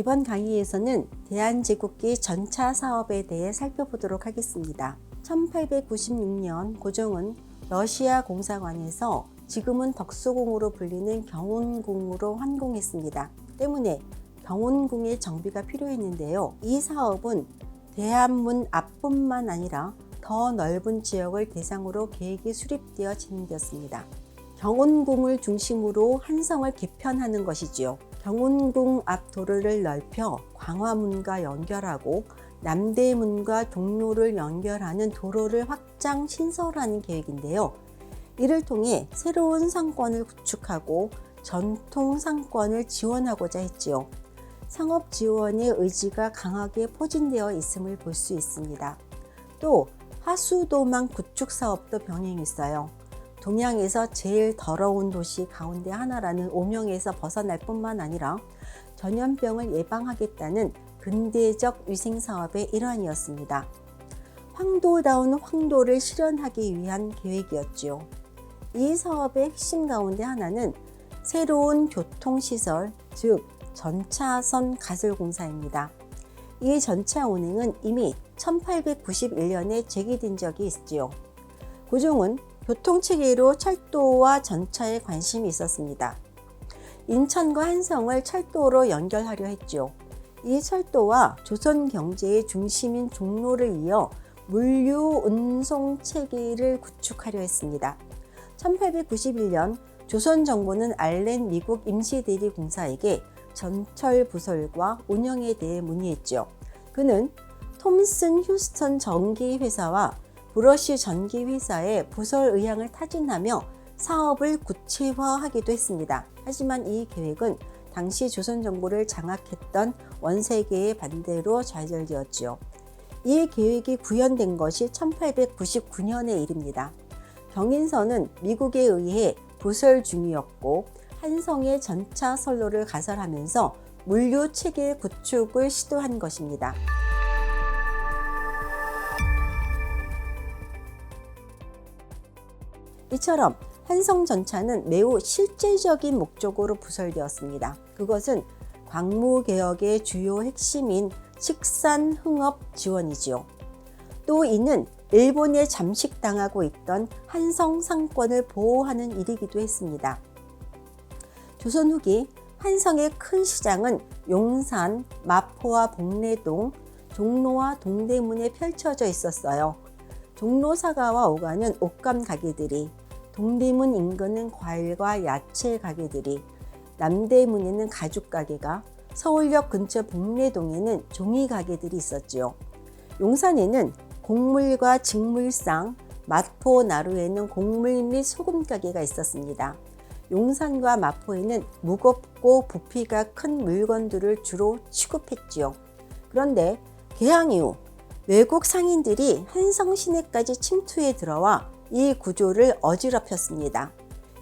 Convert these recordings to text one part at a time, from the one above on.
이번 강의에서는 대한제국기 전차 사업에 대해 살펴보도록 하겠습니다. 1896년 고종은 러시아 공사관에서 지금은 덕수궁으로 불리는 경운궁으로 환공했습니다. 때문에 경운궁의 정비가 필요했는데요. 이 사업은 대한문 앞뿐만 아니라 더 넓은 지역을 대상으로 계획이 수립되어 진행되었습니다. 경운궁을 중심으로 한성을 개편하는 것이지요. 경운궁 앞 도로를 넓혀 광화문과 연결하고 남대문과 종로를 연결하는 도로를 확장 신설하는 계획인데요. 이를 통해 새로운 상권을 구축하고 전통 상권을 지원하고자 했지요. 상업 지원의 의지가 강하게 포진되어 있음을 볼 수 있습니다. 또 하수도망 구축 사업도 병행했어요. 동양에서 제일 더러운 도시 가운데 하나라는 오명에서 벗어날 뿐만 아니라 전염병을 예방하겠다는 근대적 위생 사업의 일환이었습니다. 황도다운 황도를 실현하기 위한 계획이었지요. 이 사업의 핵심 가운데 하나는 새로운 교통시설, 즉 전차선 가설공사입니다. 이 전차 운행은 이미 1891년에 제기된 적이 있지요. 고종은 교통체계로 철도와 전차에 관심이 있었습니다. 인천과 한성을 철도로 연결하려 했죠. 이 철도와 조선 경제의 중심인 종로를 이어 물류 운송 체계를 구축하려 했습니다. 1891년 조선 정부는 알렌 미국 임시대리공사에게 전철 부설과 운영에 대해 문의했죠. 그는 톰슨 휴스턴 전기회사와 브러쉬 전기회사의 부설 의향을 타진하며 사업을 구체화하기도 했습니다. 하지만 이 계획은 당시 조선 정부를 장악했던 원세계의 반대로 좌절되었지요. 이 계획이 구현된 것이 1899년의 일입니다. 경인선은 미국에 의해 부설 중이었고 한성의 전차 선로를 가설하면서 물류 체계 구축을 시도한 것입니다. 이처럼 한성전차는 매우 실제적인 목적으로 부설되었습니다. 그것은 광무개혁의 주요 핵심인 식산흥업 지원이지요. 또 이는 일본에 잠식당하고 있던 한성 상권을 보호하는 일이기도 했습니다. 조선 후기 한성의 큰 시장은 용산, 마포와 복례동, 종로와 동대문에 펼쳐져 있었어요. 종로 사가와 오가는 옷감 가게들이, 동대문 인근은 과일과 야채 가게들이, 남대문에는 가죽 가게가, 서울역 근처 복례동에는 종이 가게들이 있었지요. 용산에는 곡물과 직물상, 마포 나루에는 곡물 및 소금 가게가 있었습니다. 용산과 마포에는 무겁고 부피가 큰 물건들을 주로 취급했지요. 그런데 개항 이후 외국 상인들이 한성 시내까지 침투해 들어와 이 구조를 어지럽혔습니다.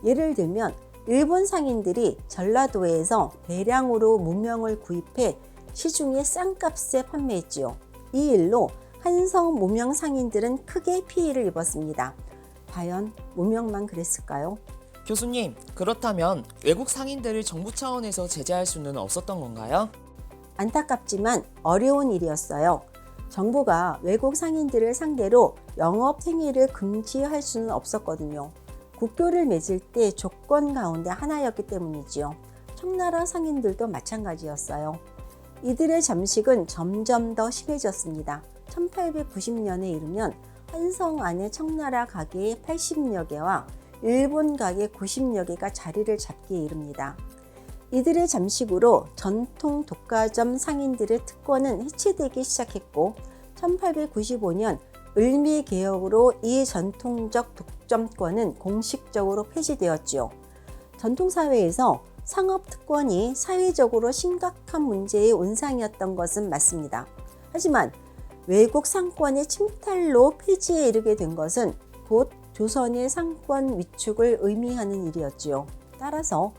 예를 들면 일본 상인들이 전라도에서 대량으로 무명을 구입해 시중에 싼 값에 판매했지요. 이 일로 한성 무명 상인들은 크게 피해를 입었습니다. 과연 무명만 그랬을까요? 교수님, 그렇다면 외국 상인들을 정부 차원에서 제재할 수는 없었던 건가요? 안타깝지만 어려운 일이었어요. 정부가 외국 상인들을 상대로 영업 행위를 금지할 수는 없었거든요. 국교를 맺을 때 조건 가운데 하나였기 때문이지요. 청나라 상인들도 마찬가지였어요. 이들의 잠식은 점점 더 심해졌습니다. 1890년에 이르면 한성 안에 청나라 가게 80여 개와 일본 가게 90여 개가 자리를 잡기에 이릅니다. 이들의 잠식으로 전통 독과점 상인들의 특권은 해체되기 시작했고 1895년 을미개혁으로 이 전통적 독점권은 공식적으로 폐지되었지요. 전통사회에서 상업특권이 사회적으로 심각한 문제의 온상이었던 것은 맞습니다. 하지만 외국 상권의 침탈로 폐지에 이르게 된 것은 곧 조선의 상권 위축을 의미하는 일이었지요. 따라서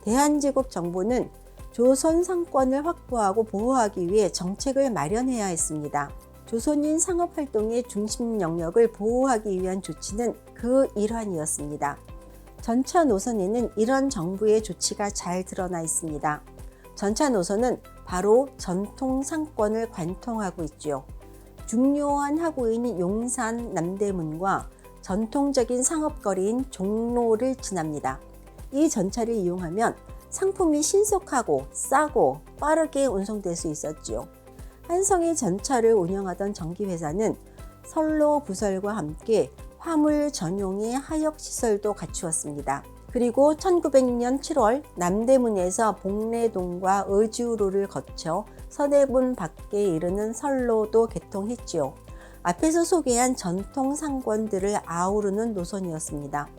대한제국 정부는 조선 상권을 확보하고 보호하기 위해 정책을 마련해야 했습니다. 조선인 상업활동의 중심 영역을 보호하기 위한 조치는 그 일환이었습니다. 전차 노선에는 이런 정부의 조치가 잘 드러나 있습니다. 전차 노선은 바로 전통 상권을 관통하고 있죠. 중요한 하구인 용산 남대문과 전통적인 상업거리인 종로를 지납니다. 이 전차를 이용하면 상품이 신속하고 싸고 빠르게 운송될 수 있었지요. 한성이 전차를 운영하던 전기회사는 선로 부설과 함께 화물 전용의 하역시설도 갖추었습니다. 그리고 1900년 7월 남대문에서 복례동과 의주로를 거쳐 서대문 밖에 이르는 선로도 개통했지요. 앞에서 소개한 전통 상권들을 아우르는 노선이었습니다.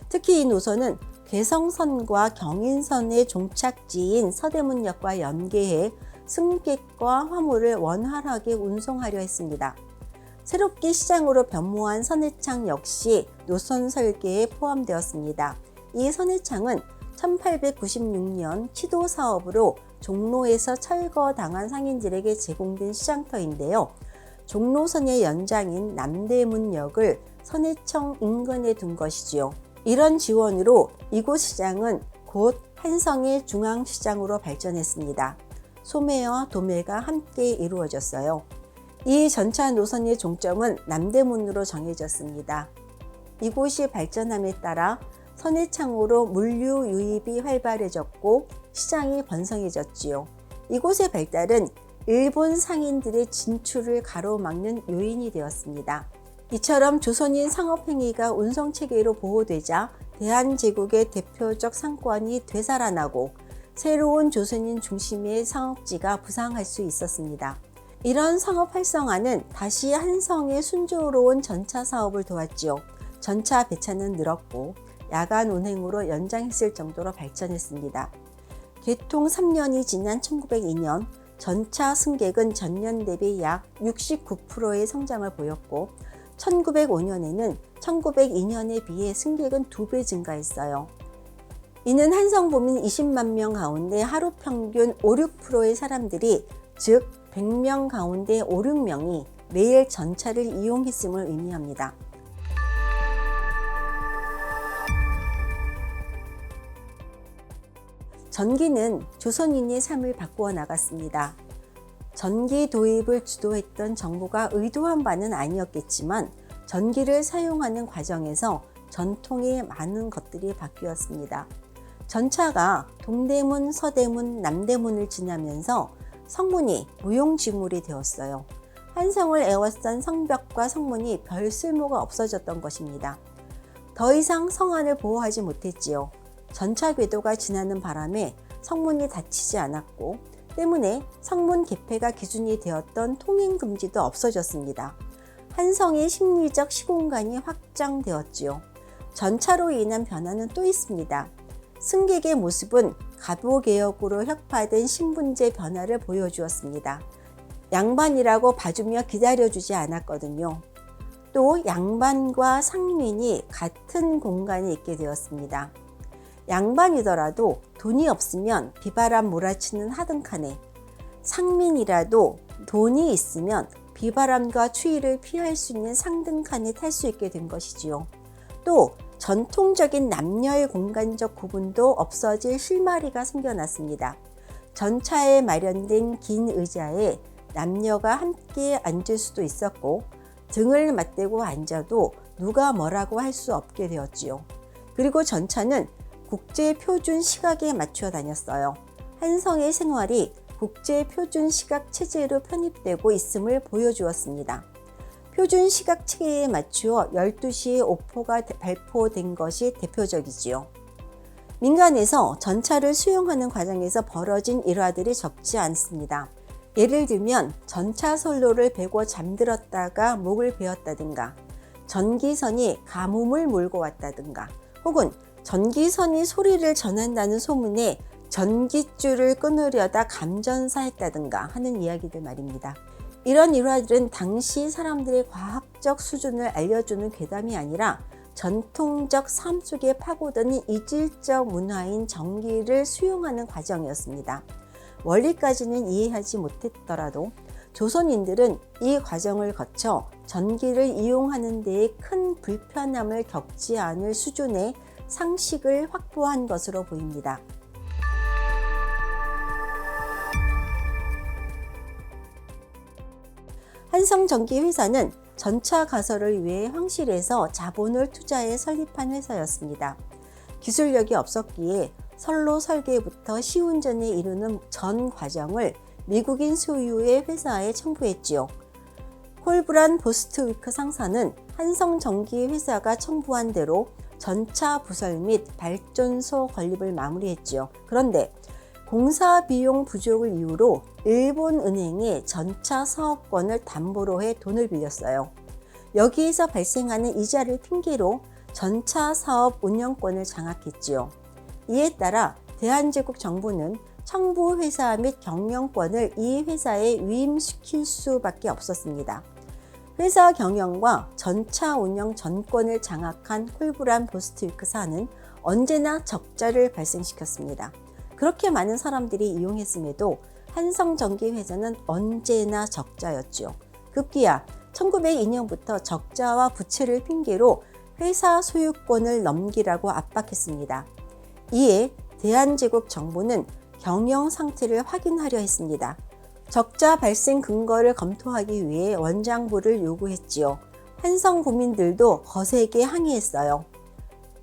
특히 이 노선은 괴성선과 경인선의 종착지인 서대문역과 연계해 승객과 화물을 원활하게 운송하려 했습니다. 새롭게 시장으로 변모한 선해창 역시 노선 설계에 포함되었습니다. 이 선해창은 1896년 취도 사업으로 종로에서 철거당한 상인들에게 제공된 시장터인데요. 종로선의 연장인 남대문역을 선해청 인근에 둔 것이지요. 이런 지원으로 이곳 시장은 곧 한성의 중앙시장으로 발전했습니다. 소매와 도매가 함께 이루어졌어요. 이 전차 노선의 종점은 남대문으로 정해졌습니다. 이곳이 발전함에 따라 선해창으로 물류 유입이 활발해졌고 시장이 번성해졌지요. 이곳의 발달은 일본 상인들의 진출을 가로막는 요인이 되었습니다. 이처럼 조선인 상업행위가 운송체계로 보호되자 대한제국의 대표적 상권이 되살아나고 새로운 조선인 중심의 상업지가 부상할 수 있었습니다. 이런 상업 활성화는 다시 한성의 순조로운 전차 사업을 도왔지요. 전차 배차는 늘었고 야간 운행으로 연장했을 정도로 발전했습니다. 개통 3년이 지난 1902년 전차 승객은 전년 대비 약 69%의 성장을 보였고 1905년에는 1902년에 비해 승객은 2배 증가했어요. 이는 한성보민 20만 명 가운데 하루 평균 5, 6%의 사람들이 즉 100명 가운데 5, 6명이 매일 전차를 이용했음을 의미합니다. 전기는 조선인의 삶을 바꾸어 나갔습니다. 전기 도입을 주도했던 정부가 의도한 바는 아니었겠지만 전기를 사용하는 과정에서 전통의 많은 것들이 바뀌었습니다. 전차가 동대문, 서대문, 남대문을 지나면서 성문이 무용지물이 되었어요. 한성을 애워싼 성벽과 성문이 별 쓸모가 없어졌던 것입니다. 더 이상 성안을 보호하지 못했지요. 전차 궤도가 지나는 바람에 성문이 닫히지 않았고 때문에 성문 개폐가 기준이 되었던 통행 금지도 없어졌습니다. 한성의 심리적 시공간이 확장되었지요. 전차로 인한 변화는 또 있습니다. 승객의 모습은 가보개혁으로 혁파된 신분제 변화를 보여주었습니다. 양반이라고 봐주며 기다려주지 않았거든요. 또 양반과 상민이 같은 공간에 있게 되었습니다. 양반이더라도 돈이 없으면 비바람 몰아치는 하등칸에, 상민이라도 돈이 있으면 비바람과 추위를 피할 수 있는 상등칸에 탈 수 있게 된 것이지요. 또 전통적인 남녀의 공간적 구분도 없어질 실마리가 생겨났습니다. 전차에 마련된 긴 의자에 남녀가 함께 앉을 수도 있었고 등을 맞대고 앉아도 누가 뭐라고 할 수 없게 되었지요. 그리고 전차는 국제 표준 시각에 맞추어 다녔어요. 한성의 생활이 국제 표준 시각 체제로 편입되고 있음을 보여주었습니다. 표준 시각 체계에 맞추어 12시에 오포가 발포된 것이 대표적이지요. 민간에서 전차를 수용하는 과정에서 벌어진 일화들이 적지 않습니다. 예를 들면 전차 선로를 베고 잠들었다가 목을 베었다든가, 전기선이 가뭄을 몰고 왔다든가, 혹은 전기선이 소리를 전한다는 소문에 전기줄을 끊으려다 감전사했다든가 하는 이야기들 말입니다. 이런 일화들은 당시 사람들의 과학적 수준을 알려주는 괴담이 아니라 전통적 삶 속에 파고드는 이질적 문화인 전기를 수용하는 과정이었습니다. 원리까지는 이해하지 못했더라도 조선인들은 이 과정을 거쳐 전기를 이용하는 데에 큰 불편함을 겪지 않을 수준의 상식을 확보한 것으로 보입니다. 한성전기회사는 전차 가설을 위해 황실에서 자본을 투자해 설립한 회사였습니다. 기술력이 없었기에 선로 설계부터 시운전에 이르는 전 과정을 미국인 소유의 회사에 청구했지요. 콜브란 보스트위크 상사는 한성전기회사가 청구한 대로 전차 부설 및 발전소 건립을 마무리했지요. 그런데 공사 비용 부족을 이유로 일본 은행에 전차 사업권을 담보로 해 돈을 빌렸어요. 여기에서 발생하는 이자를 핑계로 전차 사업 운영권을 장악했지요. 이에 따라 대한제국 정부는 청부 회사 및 경영권을 이 회사에 위임시킬 수밖에 없었습니다. 회사 경영과 전차 운영 전권을 장악한 콜브란 보스트위크사는 언제나 적자를 발생시켰습니다. 그렇게 많은 사람들이 이용했음에도 한성전기회사는 언제나 적자였지요. 급기야 1902년부터 적자와 부채를 핑계로 회사 소유권을 넘기라고 압박했습니다. 이에 대한제국 정부는 경영 상태를 확인하려 했습니다. 적자 발생 근거를 검토하기 위해 원장부를 요구했지요. 한성구민들도 거세게 항의했어요.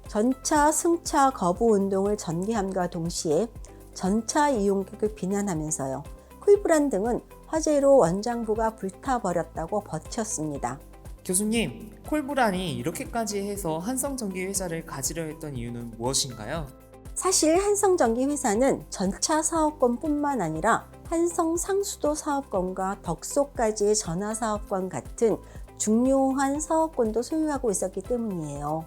전차 승차 거부 운동을 전개함과 동시에 전차 이용객을 비난하면서요. 콜브란 등은 화재로 원장부가 불타버렸다고 버텼습니다. 교수님, 콜브란이 이렇게까지 해서 한성전기회사를 가지려 했던 이유는 무엇인가요? 사실 한성전기회사는 전차 사업권뿐만 아니라 한성 상수도 사업권과 덕소까지의 전화 사업권 같은 중요한 사업권도 소유하고 있었기 때문이에요.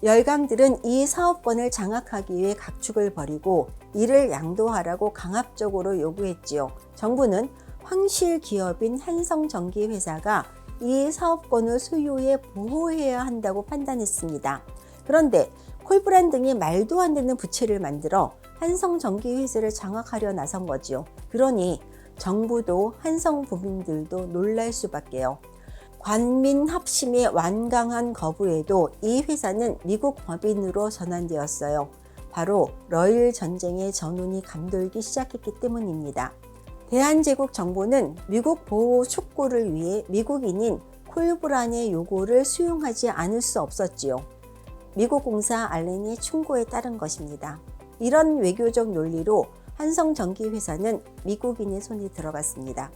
열강들은 이 사업권을 장악하기 위해 각축을 벌이고 이를 양도하라고 강압적으로 요구했지요. 정부는 황실 기업인 한성전기회사가 이 사업권을 소유해 보호해야 한다고 판단했습니다. 그런데 콜브란 등이 말도 안 되는 부채를 만들어 한성전기회사를 장악하려 나선 거지요. 그러니 정부도 한성부민들도 놀랄 수밖에요. 관민합심의 완강한 거부에도 이 회사는 미국 법인으로 전환되었어요. 바로 러일 전쟁의 전운이 감돌기 시작했기 때문입니다. 대한제국 정부는 미국 보호 촉구를 위해 미국인인 콜브란의 요구를 수용하지 않을 수 없었지요. 미국 공사 알렌의 충고에 따른 것입니다. 이런 외교적 논리로 한성전기회사는 미국인의 손에 들어갔습니다.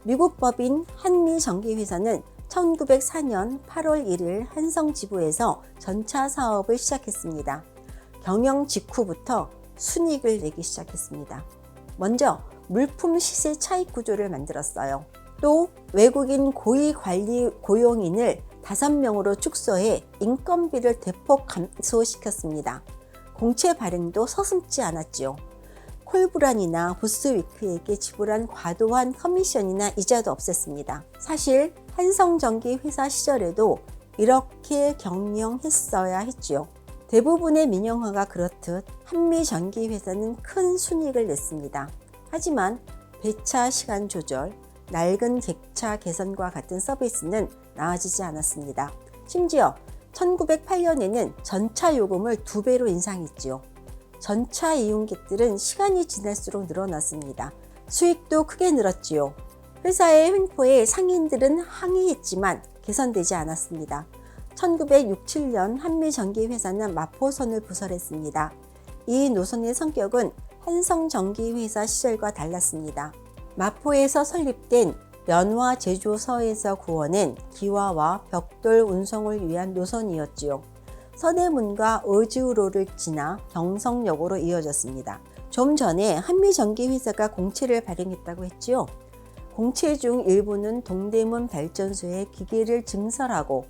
미국 법인 한미전기회사는 1904년 8월 1일 한성지부에서 전차 사업을 시작했습니다. 경영 직후부터 순이익을 내기 시작했습니다. 먼저 물품 시세 차익 구조를 만들었어요. 또 외국인 고위 관리 고용인을 5명으로 축소해 인건비를 대폭 감소시켰습니다. 공채 발행도 서슴지 않았지요. 콜브란이나 보스위크에게 지불한 과도한 커미션이나 이자도 없앴습니다. 사실 한성전기회사 시절에도 이렇게 경영했어야 했지요. 대부분의 민영화가 그렇듯 한미전기회사는 큰 순이익을 냈습니다. 하지만 배차 시간 조절, 낡은 객차 개선과 같은 서비스는 나아지지 않았습니다. 심지어 1908년에는 전차 요금을 2배로 인상했지요. 전차 이용객들은 시간이 지날수록 늘어났습니다. 수익도 크게 늘었지요. 회사의 횡포에 상인들은 항의했지만 개선되지 않았습니다. 1967년 한미전기회사는 마포선을 부설했습니다. 이 노선의 성격은 한성전기회사 시절과 달랐습니다. 마포에서 설립된 연화 제조소에서 구워낸 기와와 벽돌 운송을 위한 노선이었지요. 서대문과 의주로를 지나 경성역으로 이어졌습니다. 좀 전에 한미전기회사가 공채를 발행했다고 했지요. 공채 중 일부는 동대문 발전소에 기계를 증설하고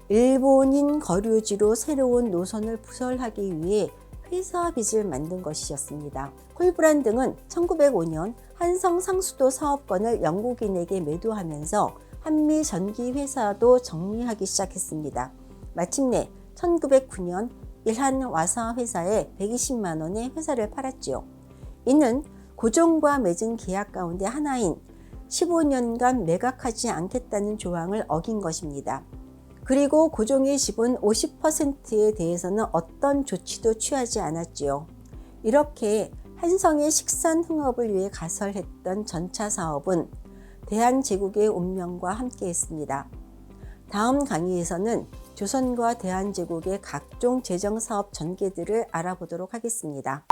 일본인 거류지로 새로운 노선을 부설하기 위해 회사 빚을 만든 것이었습니다. 콜브란 등은 1905년 한성 상수도 사업권을 영국인에게 매도하면서 한미전기회사도 정리하기 시작했습니다. 마침내 1909년 일한와사 회사에 120만 원에 회사를 팔았지요. 이는 고종과 맺은 계약 가운데 하나인 15년간 매각하지 않겠다는 조항을 어긴 것입니다. 그리고 고종의 지분 50%에 대해서는 어떤 조치도 취하지 않았지요. 이렇게 한성의 식산 흥업을 위해 가설했던 전차 사업은 대한제국의 운명과 함께했습니다. 다음 강의에서는 조선과 대한제국의 각종 재정사업 전개들을 알아보도록 하겠습니다.